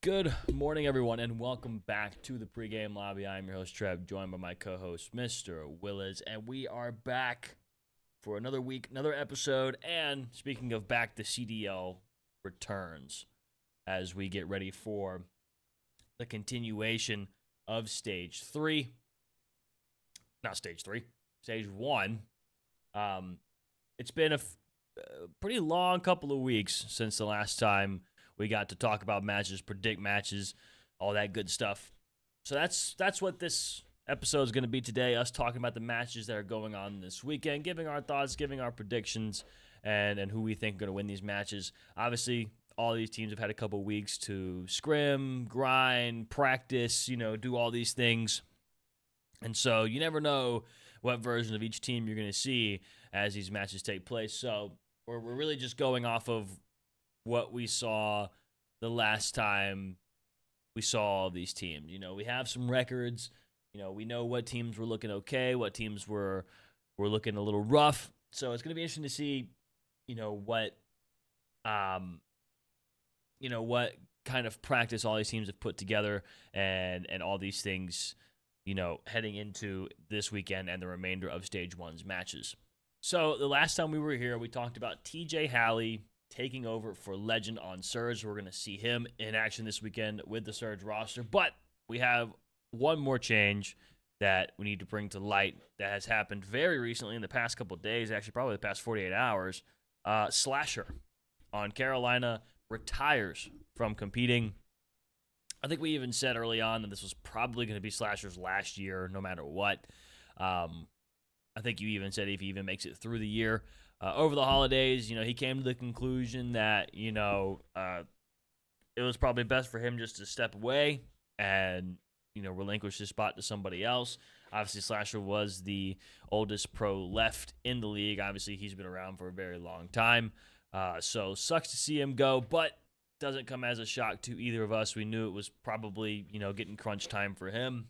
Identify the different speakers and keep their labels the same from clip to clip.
Speaker 1: Good morning, everyone, and welcome back to the pregame lobby. I'm your host, Trep, joined by my co-host, Mr. Williz, and we are back for another week, another episode. And speaking of back, the CDL returns as we get ready for the continuation of Stage 3. Not Stage 3, Stage 1. It's been a pretty long couple of weeks since the last time we got to talk about matches, predict matches, all that good stuff. So that's what this episode is going to be today, us talking about the matches that are going on this weekend, giving our thoughts, giving our predictions, and who we think are going to win these matches. Obviously, all these teams have had a couple weeks to scrim, grind, practice, do all these things. And so you never know what version of each team you're going to see as these matches take place. So we're really just going off of what we saw the last time we saw all these teams. We have some records. We know what teams were looking okay, what teams were looking a little rough. So it's going to be interesting to see, what kind of practice all these teams have put together and all these things, heading into this weekend and the remainder of Stage 1's matches. So the last time we were here, we talked about TJ Halley taking over for Legend on Surge. We're going to see him in action this weekend with the Surge roster. But we have one more change that we need to bring to light that has happened very recently in the past couple of days, actually probably the past 48 hours. Slasher on Carolina retires from competing. I think we even said early on that this was probably going to be Slasher's last year, no matter what. I think you even said if he even makes it through the year. Over the holidays, he came to the conclusion that, it was probably best for him just to step away and, relinquish his spot to somebody else. Obviously, Slasher was the oldest pro left in the league. Obviously, he's been around for a very long time. So sucks to see him go, but doesn't come as a shock to either of us. We knew it was probably, getting crunch time for him.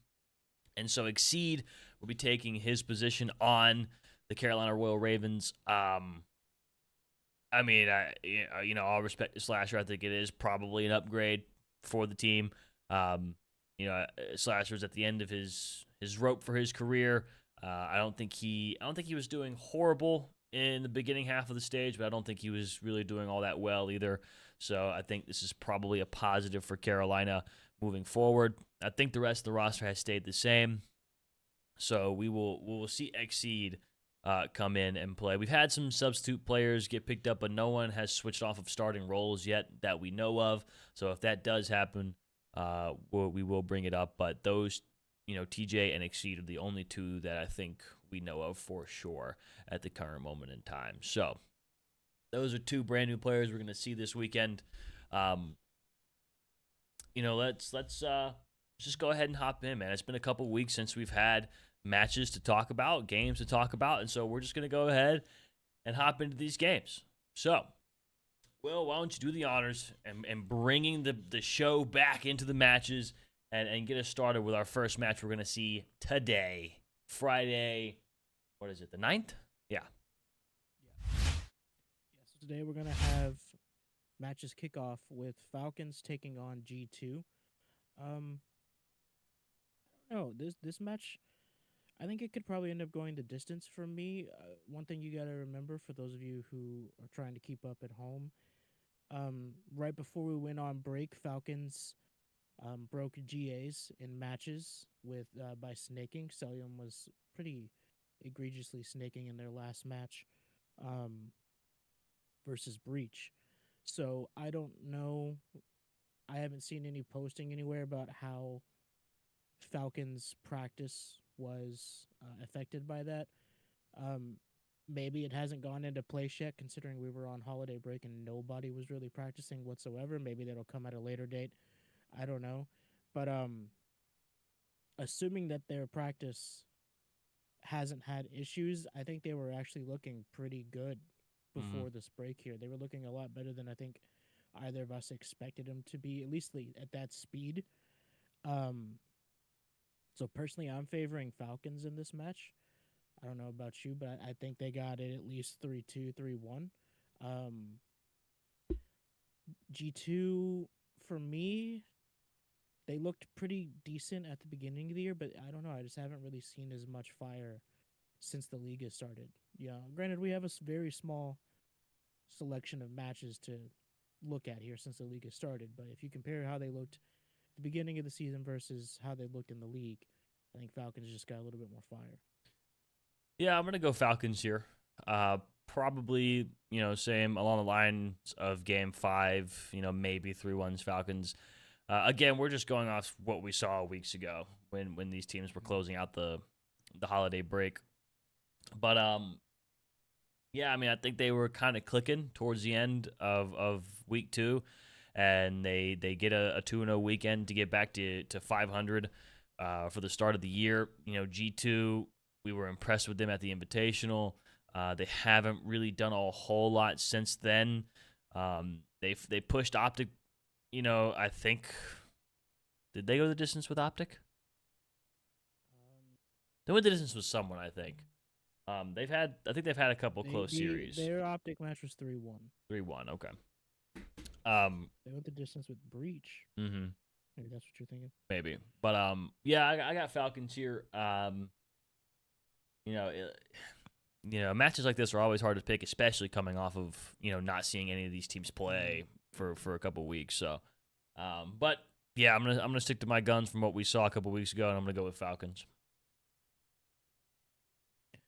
Speaker 1: And so Exceed will be taking his position on the Carolina Royal Ravens. All respect to Slasher. I think it is probably an upgrade for the team. Slasher's at the end of his rope for his career. I don't think he was doing horrible in the beginning half of the stage, but I don't think he was really doing all that well either. So I think this is probably a positive for Carolina moving forward. I think the rest of the roster has stayed the same. So we will see Exceed come in and play. We've had some substitute players get picked up, but no one has switched off of starting roles yet that we know of. So if that does happen, we will bring it up. But those, TJ and Exceed are the only two that I think we know of for sure at the current moment in time. So those are two brand new players we're going to see this weekend. Let's just go ahead and hop in, man. It's been a couple weeks since we've had matches to talk about, games to talk about, and so we're just going to go ahead and hop into these games. So, Will, why don't you do the honors and bringing the show back into the matches and get us started with our first match we're going to see today, Friday, what is it, the 9th? Yeah.
Speaker 2: So today we're going to have matches kick off with Falcons taking on G2. This match, I think it could probably end up going the distance for me. One thing you got to remember for those of you who are trying to keep up at home, right before we went on break, Falcons broke GAs in matches with by snaking. Celium was pretty egregiously snaking in their last match versus Breach. So I don't know. I haven't seen any posting anywhere about how Falcons practice was affected by that. Maybe it hasn't gone into place yet, considering we were on holiday break and nobody was really practicing whatsoever. Maybe that'll come at a later date. I don't know. But assuming that their practice hasn't had issues, I think they were actually looking pretty good before this break here. They were looking a lot better than I think either of us expected them to be, at least at that speed. So personally, I'm favoring Falcons in this match. I don't know about you, but I think they got it at least 3-2, 3-1. G2, for me, they looked pretty decent at the beginning of the year, but I don't know. I just haven't really seen as much fire since the league has started. Yeah, granted, we have a very small selection of matches to look at here since the league has started, but if you compare how they looked at the beginning of the season versus how they looked in the league, I think Falcons just got a little bit more fire.
Speaker 1: Yeah, I'm gonna go Falcons here. Probably, same along the lines of Game 5. Maybe 3-1's Falcons. Again, we're just going off what we saw weeks ago when these teams were closing out the holiday break. But yeah, I mean, I think they were kind of clicking towards the end of week 2, and they get a 2-0 weekend to get back to 500 for the start of the year. G2, we were impressed with them at the Invitational. They haven't really done a whole lot since then. They pushed Optic. I think, did they go the distance with Optic? They went the distance with someone, I think. I think they've had a couple close series.
Speaker 2: Their Optic match was 3-1.
Speaker 1: 3-1, okay.
Speaker 2: They went the distance with Breach.
Speaker 1: Mm-hmm.
Speaker 2: Maybe that's what you're thinking.
Speaker 1: Maybe, but yeah, I got Falcons here. Matches like this are always hard to pick, especially coming off of not seeing any of these teams play for a couple weeks. So, but yeah, I'm gonna stick to my guns from what we saw a couple weeks ago, and I'm gonna go with Falcons.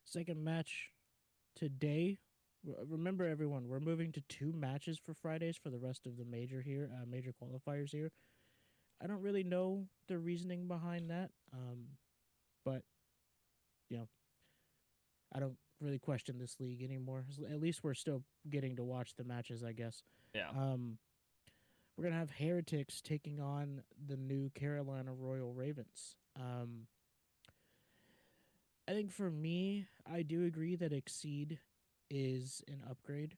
Speaker 2: Second match today. Remember, everyone, we're moving to 2 matches for Fridays for the rest of the major qualifiers here. I don't really know the reasoning behind that, but I don't really question this league anymore. At least we're still getting to watch the matches, I guess.
Speaker 1: Yeah.
Speaker 2: We're gonna have Heretics taking on the new Carolina Royal Ravens. I think for me, I do agree that Exceed is an upgrade,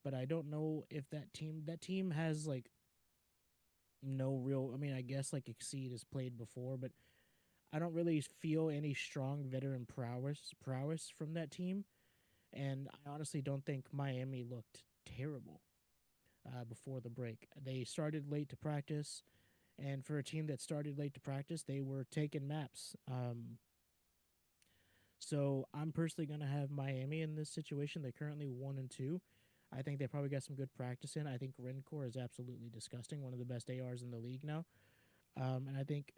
Speaker 2: but I don't know if that team has like no real. I mean, I guess like Exceed has played before, but I don't really feel any strong veteran prowess from that team, and I honestly don't think Miami looked terrible before the break. They started late to practice, and for a team that started late to practice, they were taking maps. So I'm personally going to have Miami in this situation. They're currently 1-2. I think they probably got some good practice in. I think Rencor is absolutely disgusting, one of the best ARs in the league now. And I think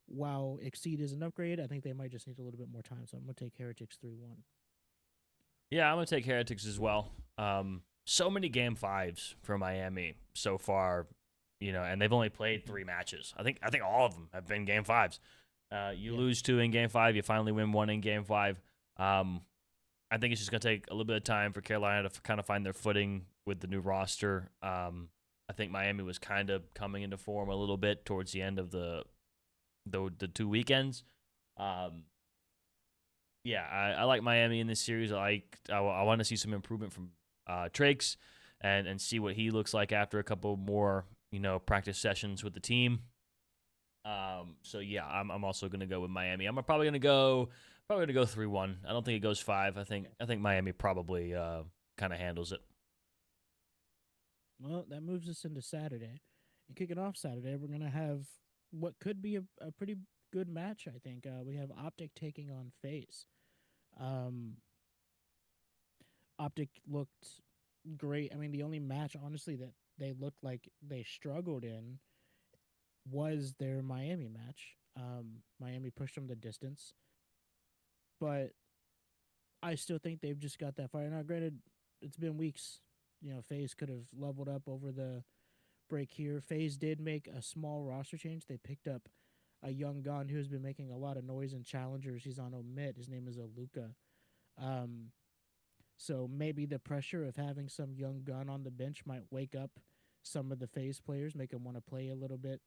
Speaker 2: while Exceed is an upgrade, I think they might just need a little bit more time. So I'm going to take Heretics 3-1.
Speaker 1: Yeah, I'm going to take Heretics as well. So many Game 5s for Miami so far, and they've only played 3 matches. I think all of them have been Game 5s. You lose 2 in Game 5, you finally win 1 in Game 5. I think it's just going to take a little bit of time for Carolina to kind of find their footing with the new roster. I think Miami was kind of coming into form a little bit towards the end of the 2 weekends. Yeah, I like Miami in this series. I want to see some improvement from Trakes and see what he looks like after a couple more practice sessions with the team. So yeah, I'm also gonna go with Miami. I'm probably gonna go 3-1. I don't think it goes 5. I think Miami probably kind of handles it.
Speaker 2: Well, that moves us into Saturday. And kicking off Saturday, we're gonna have what could be a pretty good match. I think we have Optic taking on FaZe. Optic looked great. I mean, the only match, honestly, that they looked like they struggled in was their Miami match. Miami pushed them the distance, but I still think they've just got that fire. Now, granted, it's been weeks. FaZe could have leveled up over the break here. FaZe did make a small roster change. They picked up a young gun who's been making a lot of noise in challengers. He's on omit. His name is Aluka. So maybe the pressure of having some young gun on the bench might wake up some of the FaZe players, make them want to play a little bit,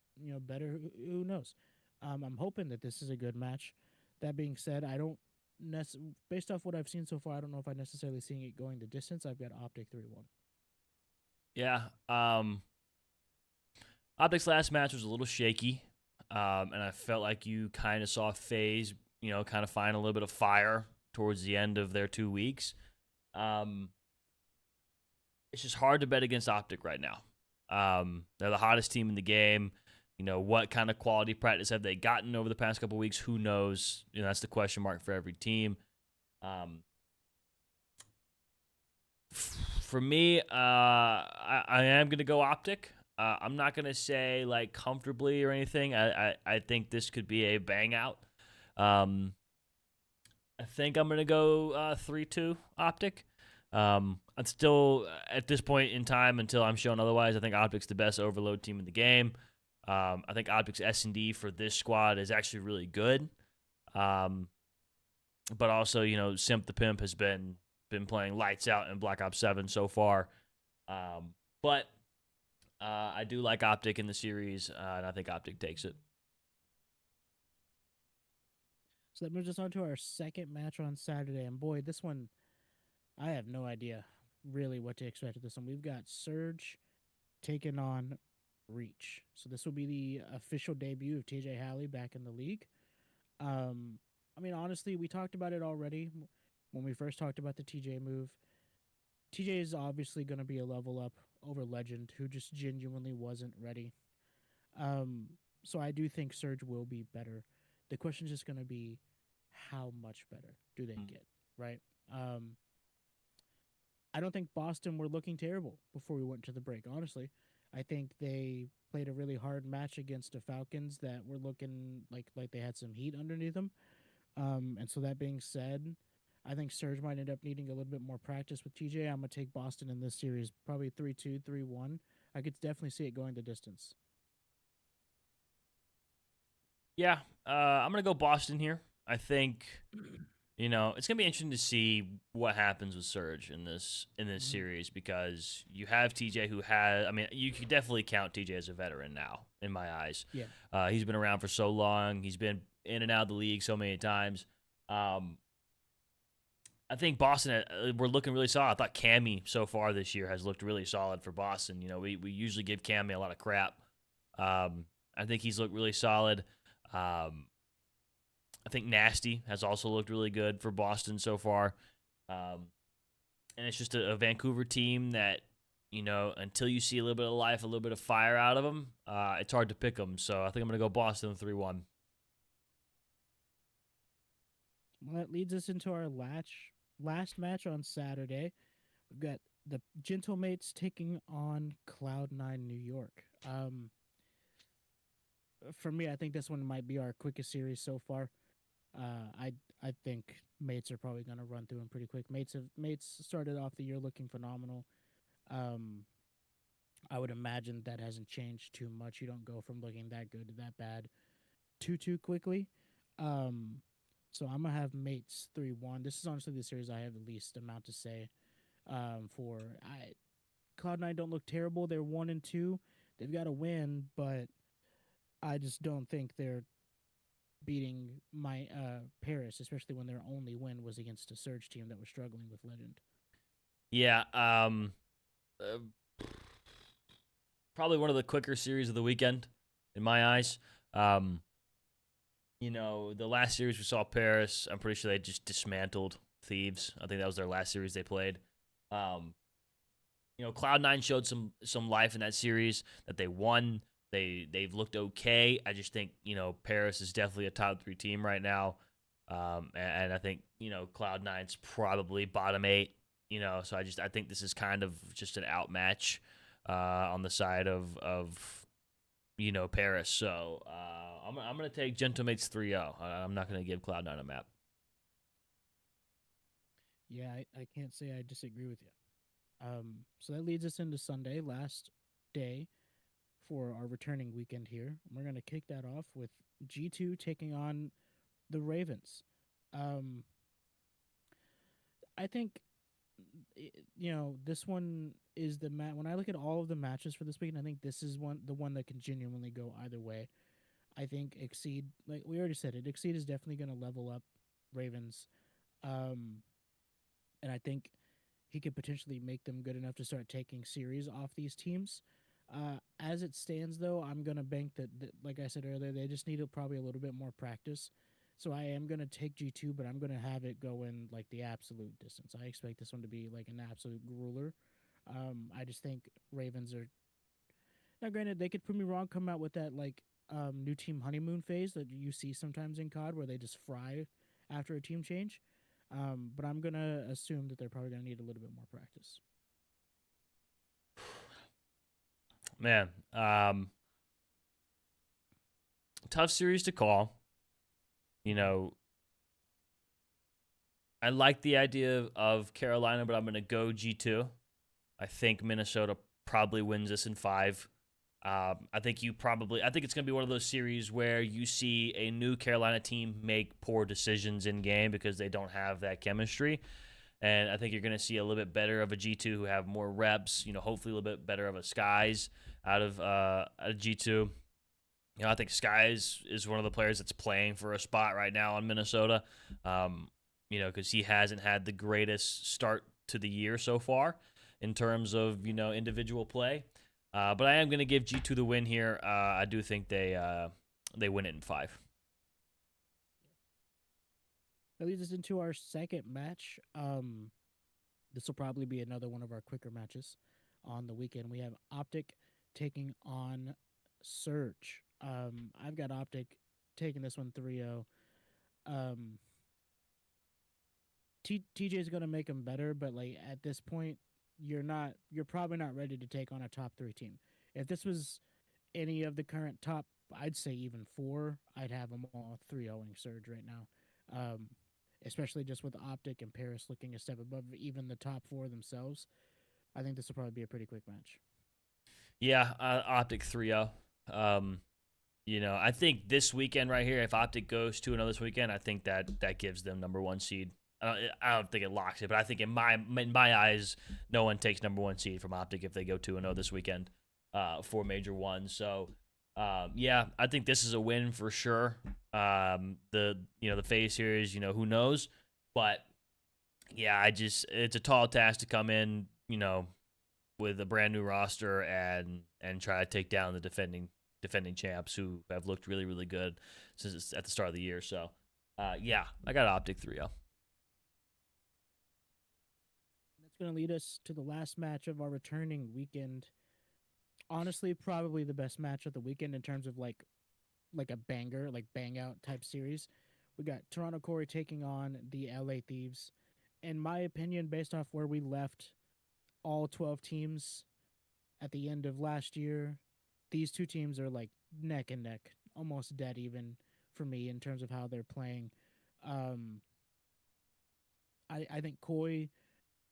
Speaker 2: better. Who knows? I'm hoping that this is a good match. That being said, I don't based off what I've seen so far, I don't know if I'm necessarily seeing it going the distance. I've got Optic 3-1.
Speaker 1: Yeah. Optic's last match was a little shaky, and I felt like you kind of saw FaZe, kind of find a little bit of fire towards the end of their 2 weeks. It's just hard to bet against Optic right now. They're the hottest team in the game. What kind of quality practice have they gotten over the past couple weeks? Who knows? That's the question mark for every team. For me, I am going to go optic. I'm not going to say like comfortably or anything. I think this could be a bang out. I think I'm going to go 3-2 optic. I'm still at this point in time until I'm shown otherwise. I think optic's the best overload team in the game. I think optic's S&D for this squad is actually really good. But also, Simp the Pimp has been playing lights out in Black Ops 7 so far. But I do like Optic in the series, and I think Optic takes it.
Speaker 2: So that moves us on to our second match on Saturday. And boy, this one, I have no idea really what to expect with this one. We've got Surge taking on Reach. So this will be the official debut of TJ Halley back in the league. Honestly, we talked about it already when we first talked about the TJ move. TJ is obviously going to be a level up over Legend, who just genuinely wasn't ready. So I do think Surge will be better. The question is just going to be how much better do they get, right? I don't think Boston were looking terrible before we went to the break, honestly. I think they played a really hard match against the Falcons that were looking like they had some heat underneath them. And so that being said, I think Surge might end up needing a little bit more practice with TJ. I'm going to take Boston in this series, probably 3-2, 3-1. I could definitely see it going the distance.
Speaker 1: Yeah, I'm going to go Boston here. I think, it's going to be interesting to see what happens with Surge in this series because you have TJ who you could definitely count TJ as a veteran now, in my eyes.
Speaker 2: Yeah.
Speaker 1: He's been around for so long. He's been in and out of the league so many times. I think Boston, we're looking really solid. I thought Cammy so far this year has looked really solid for Boston. We usually give Cammy a lot of crap. I think he's looked really solid. I think Nasty has also looked really good for Boston so far. And it's just a Vancouver team that, until you see a little bit of life, a little bit of fire out of them, it's hard to pick them. So I think I'm going to go Boston 3-1.
Speaker 2: Well, that leads us into our last match on Saturday. We've got the Gentlemates taking on Cloud9 New York. For me, I think this one might be our quickest series so far. I think Mates are probably going to run through them pretty quick. Mates started off the year looking phenomenal. I would imagine that hasn't changed too much. You don't go from looking that good to that bad too quickly. So I'm gonna have Mates 3-1. This is honestly the series I have the least amount to say. Cloud9 don't look terrible. They're 1-2. They've got to win, but I just don't think they're beating my Paris, especially when their only win was against a Surge team that was struggling with Legend.
Speaker 1: Yeah, probably one of the quicker series of the weekend, in my eyes. The last series we saw Paris, I'm pretty sure they just dismantled Thieves. I think that was their last series they played. Cloud9 showed some life in that series that they won. They've looked okay. I just think, Paris is definitely a top 3 team right now. And I think, Cloud9's probably bottom 8, so I think this is kind of just an outmatch on the side of Paris. So I'm going to take Gentlemates 3-0. I'm not going to give Cloud9 a map.
Speaker 2: Yeah, I can't say I disagree with you. So that leads us into Sunday, last day for our returning weekend here. We're going to kick that off with G2 taking on the Ravens. I think, this one is the match. When I look at all of the matches for this weekend, I think this is the one that can genuinely go either way. I think Exceed, like we already said it, Exceed is definitely going to level up Ravens. And I think he could potentially make them good enough to start taking series off these teams. As it stands, though, I'm going to bank that, like I said earlier, they just need probably a little bit more practice. So I am going to take G2, but I'm going to have it go in like the absolute distance. I expect this one to be like an absolute grueler. I just think Ravens Now, granted, they could prove me wrong, come out with that like new team honeymoon phase that you see sometimes in COD, where they just fry after a team change. But I'm gonna assume that they're probably gonna need a little bit more practice.
Speaker 1: Man, tough series to call. You know, I like the idea of Carolina, but I'm going to go G2. I think Minnesota probably wins this in 5. I think it's going to be one of those series where you see a new Carolina team make poor decisions in game because they don't have that chemistry. And I think you're going to see a little bit better of a G2 who have more reps, hopefully a little bit better of a Skies out of G2. I think Skies is one of the players that's playing for a spot right now on Minnesota, because he hasn't had the greatest start to the year so far in terms of, individual play. But I am going to give G2 the win here. I do think they win it in 5.
Speaker 2: That leads us into our second match. This will probably be another one of our quicker matches on the weekend. We have Optic taking on Surge. I've got Optic taking this one 3-0. TJ is going to make them better, but like at this point, you're probably not ready to take on a top 3 team. If this was any of the current top, I'd say even 4, I'd have them all 3-0ing Surge right now. Especially just with Optic and Paris looking a step above even the top 4 themselves. I think this will probably be a pretty quick match.
Speaker 1: Yeah, Optic 3-0. I think this weekend right here, if Optic goes 2-0 this weekend, I think that gives them number 1 seed. I don't think it locks it, but I think in my eyes, no one takes number 1 seed from Optic if they go 2-0 this weekend for Major 1. So, I think this is a win for sure. The phase series, who knows, but yeah, it's a tall task to come in, with a brand new roster and try to take down the defending champs who have looked really, really good since it's at the start of the year. So, I got Optic 3-0.
Speaker 2: That's going to lead us to the last match of our returning weekend. Honestly, probably the best match of the weekend in terms of like a banger, like bang out type series. We got Toronto Core taking on the LA Thieves. In my opinion, based off where we left all 12 teams at the end of last year, these two teams are like neck and neck, almost dead even for me in terms of how they're playing. I think Koi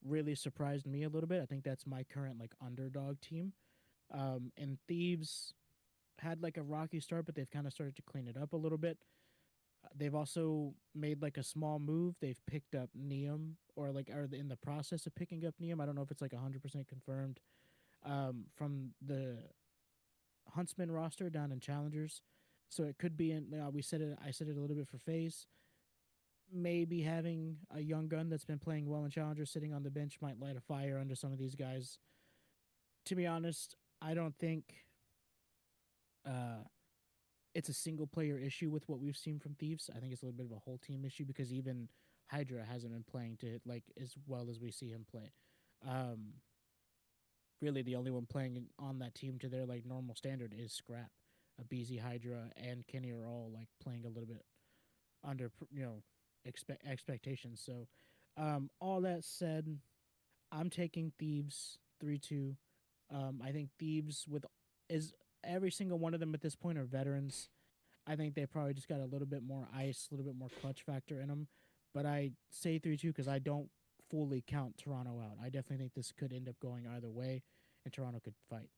Speaker 2: really surprised me a little bit. I think that's my current like underdog team. And Thieves had like a rocky start, but they've kind of started to clean it up a little bit. They've also made like a small move. They've picked up Neum, or like are in the process of picking up Neum. I don't know if it's like 100% confirmed from the Huntsman roster down in Challengers. So it could be in. I said it a little bit for FaZe. Maybe having a young gun that's been playing well in Challengers sitting on the bench might light a fire under some of these guys. To be honest, I don't think it's a single player issue with what we've seen from Thieves. I think it's a little bit of a whole team issue because even Hydra hasn't been playing to like as well as we see him play. Really, the only one playing on that team to their like normal standard is Scrap. BZ, Hydra, and Kenny are all like playing a little bit under expectations. So, all that said, I'm taking Thieves 3-2. I think Thieves is every single one of them at this point are veterans. I think they probably just got a little bit more ice, a little bit more clutch factor in them. But I say 3-2 because I don't fully count Toronto out. I definitely think this could end up going either way, and Toronto could fight.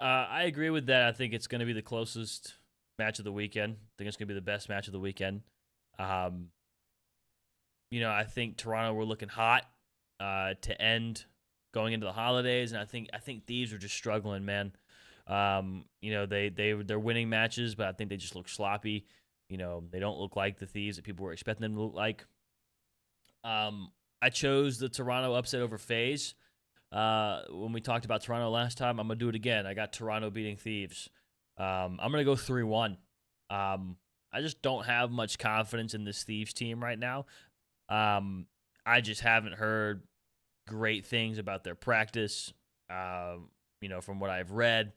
Speaker 1: I agree with that. I think it's going to be the closest match of the weekend. I think it's going to be the best match of the weekend. I think Toronto were looking hot to end going into the holidays, and I think Thieves are just struggling, man. They're winning matches, but I think they just look sloppy. They don't look like the Thieves that people were expecting them to look like. I chose the Toronto upset over FaZe. When we talked about Toronto last time, I'm going to do it again. I got Toronto beating Thieves. I'm going to go 3-1. I just don't have much confidence in this Thieves team right now. I just haven't heard great things about their practice. from what I've read,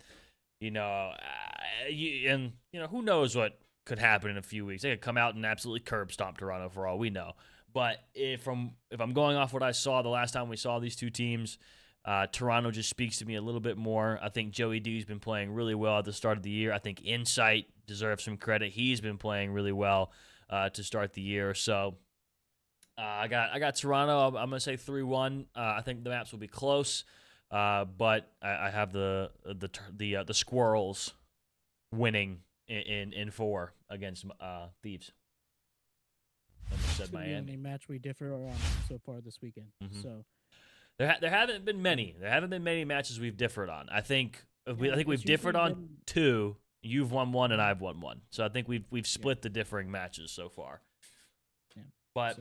Speaker 1: and who knows what could happen in a few weeks. They could come out and absolutely curb stomp Toronto for all we know. But if I'm going off what I saw the last time we saw these two teams, Toronto just speaks to me a little bit more. I think Joey D's been playing really well at the start of the year. I think Insight deserves some credit. He's been playing really well to start the year. So I got Toronto. I'm gonna say 3-1. I think the maps will be close, but I have the Squirrels winning in 4 against Thieves.
Speaker 2: Said Miami. The only match we differ on so far this weekend.
Speaker 1: Mm-hmm.
Speaker 2: So
Speaker 1: there haven't been many. There haven't been many matches we've differed on. I think we've differed on 2. You've won 1 and I've won 1. So I think we've split the differing matches so far.
Speaker 2: Yeah.
Speaker 1: But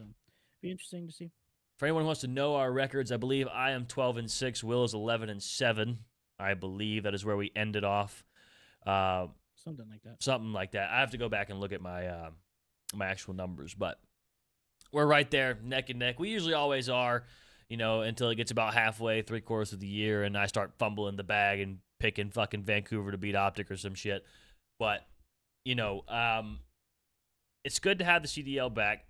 Speaker 2: be interesting to see.
Speaker 1: For anyone who wants to know our records, I believe I am 12-6. Will is 11-7. I believe that is where we ended off.
Speaker 2: Something like that.
Speaker 1: Something like that. I have to go back and look at my my actual numbers, but we're right there, neck and neck. We usually always are, until it gets about halfway, 3/4 of the year, and I start fumbling the bag and picking fucking Vancouver to beat Optic or some shit. But, it's good to have the CDL back.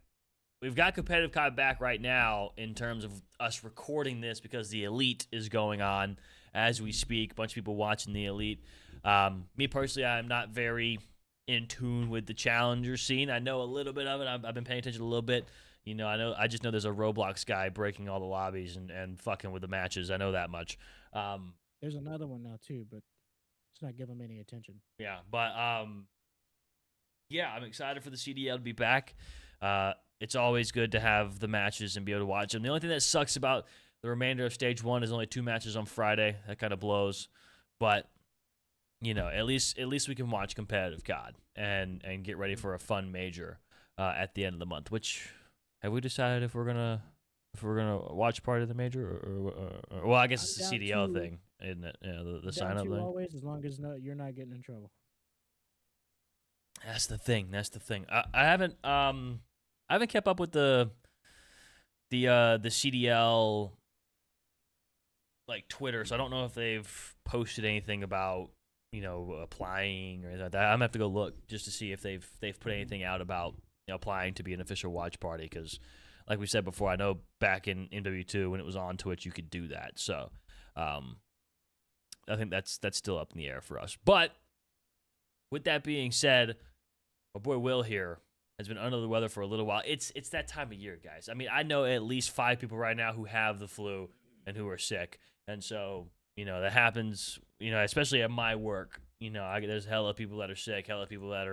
Speaker 1: We've got competitive COD back right now in terms of us recording this because the Elite is going on as we speak. A bunch of people watching the Elite. Me personally, I'm not very in tune with the Challenger scene. I know a little bit of it. I've been paying attention a little bit. I just know there's a Roblox guy breaking all the lobbies and fucking with the matches. I know that much.
Speaker 2: There's another one now too, but let's not give him any attention.
Speaker 1: Yeah, but I'm excited for the CDL to be back. It's always good to have the matches and be able to watch them. The only thing that sucks about the remainder of Stage 1 is only 2 matches on Friday. That kind of blows. But, at least we can watch competitive COD and get ready for a fun major at the end of the month. Which, have we decided if we're gonna watch part of the major or well, I guess it's the CDL thing, isn't it? Yeah, the sign up thing.
Speaker 2: Always, as long as you're not getting in trouble.
Speaker 1: That's the thing. I haven't kept up with the CDL like Twitter, so I don't know if they've posted anything about applying or anything like that. I'm gonna have to go look just to see if they've put anything out about applying to be an official watch party, because like we said before, I know back in MW2 when it was on Twitch you could do that. So I think that's still up in the air for us. But with that being said, my boy Will here has been under the weather for a little while. It's that time of year, guys. I mean, I know at least 5 people right now who have the flu and who are sick. And so, that happens, especially at my work. There's hella people that are sick, hella people that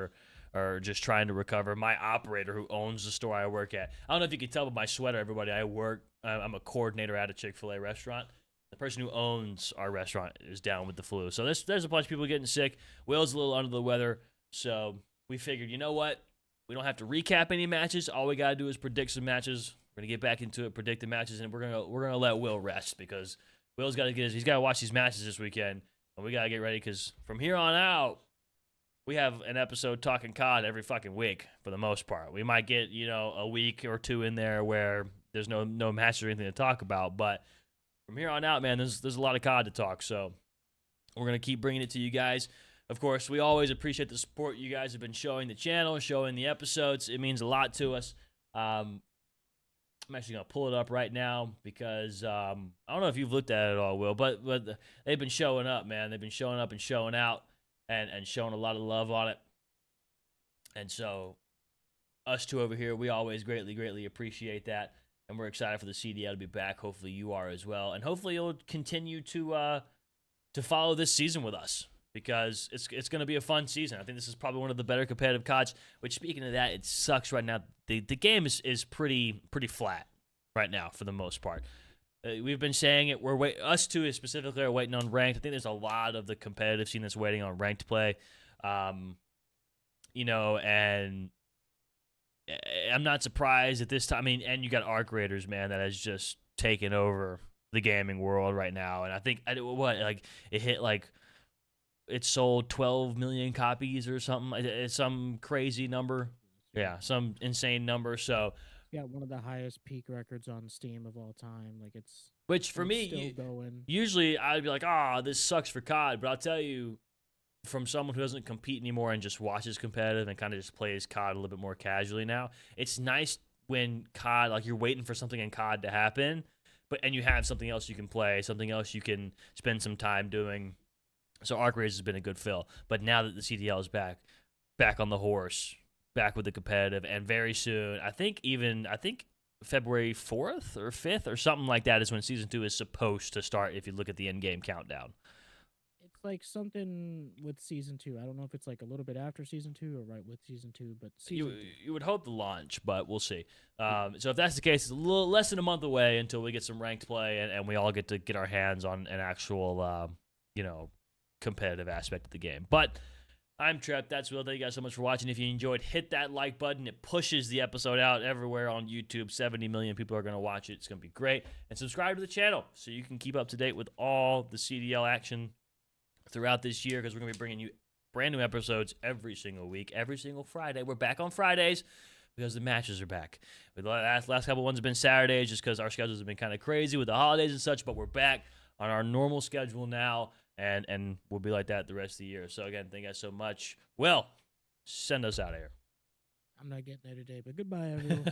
Speaker 1: are just trying to recover. My operator who owns the store I work at. I don't know if you can tell by my sweater, everybody. I'm a coordinator at a Chick-fil-A restaurant. The person who owns our restaurant is down with the flu. So there's a bunch of people getting sick. Will's a little under the weather. So we figured, you know what? We don't have to recap any matches. All we gotta do is predict some matches. We're gonna get back into it, predict the matches, and we're gonna let Will rest because Will's he's gotta watch these matches this weekend, and we gotta get ready because from here on out, we have an episode talking COD every fucking week for the most part. We might get a week or 2 in there where there's no matches or anything to talk about, but from here on out, man, there's a lot of COD to talk. So we're gonna keep bringing it to you guys. Of course, we always appreciate the support you guys have been showing the channel, showing the episodes. It means a lot to us. I'm actually going to pull it up right now because I don't know if you've looked at it at all, Will, but they've been showing up, man. They've been showing up and showing out and showing a lot of love on it. And so us two over here, we always greatly, greatly appreciate that. And we're excited for the CDL to be back. Hopefully you are as well. And hopefully you'll continue to follow this season with us, because it's going to be a fun season. I think this is probably one of the better competitive CODs, which, speaking of that, it sucks right now. The game is pretty flat right now for the most part. We've been saying it. Us two specifically are waiting on ranked. I think there's a lot of the competitive scene that's waiting on ranked play. And I'm not surprised at this time. I mean, and you got Arc Raiders, man, that has just taken over the gaming world right now. And I think it sold 12 million copies or something. It's some crazy number. Yeah, some insane number. So
Speaker 2: got one of the highest peak records on Steam of all time. Like
Speaker 1: Which for
Speaker 2: and it's
Speaker 1: me,
Speaker 2: still going.
Speaker 1: usually I'd be like, "Ah, this sucks for COD," but I'll tell you, from someone who doesn't compete anymore and just watches competitive and kind of just plays COD a little bit more casually now, it's nice when COD, like you're waiting for something in COD to happen, and you have something else you can play, something else you can spend some time doing. So Arc Race has been a good fill, but now that the CDL is back on the horse, back with the competitive, and very soon, I think February 4th or 5th or something like that is when season 2 is supposed to start. If you look at the end game countdown.
Speaker 2: It's like something with season 2. I don't know if it's like a little bit after season 2 or right with season 2, but season 2.
Speaker 1: You would hope the launch, but we'll see.
Speaker 2: Yeah.
Speaker 1: So if that's the case, it's a little less than a month away until we get some ranked play and we all get to get our hands on an actual, competitive aspect of the game. But I'm Trep. That's Will. Thank you guys so much for watching. If you enjoyed, hit that like button. It pushes the episode out everywhere on YouTube. 70 million people are going to watch it. It's going to be great. And subscribe to the channel so you can keep up to date with all the CDL action throughout this year, because we're going to be bringing you brand new episodes every single week, every single Friday. We're back on Fridays because the matches are back. The last couple ones have been Saturdays just because our schedules have been kind of crazy with the holidays and such, but we're back on our normal schedule now, and we'll be like that the rest of the year. So, again, thank you guys so much. Will, send us out of here.
Speaker 2: I'm not getting there today, but goodbye, everyone.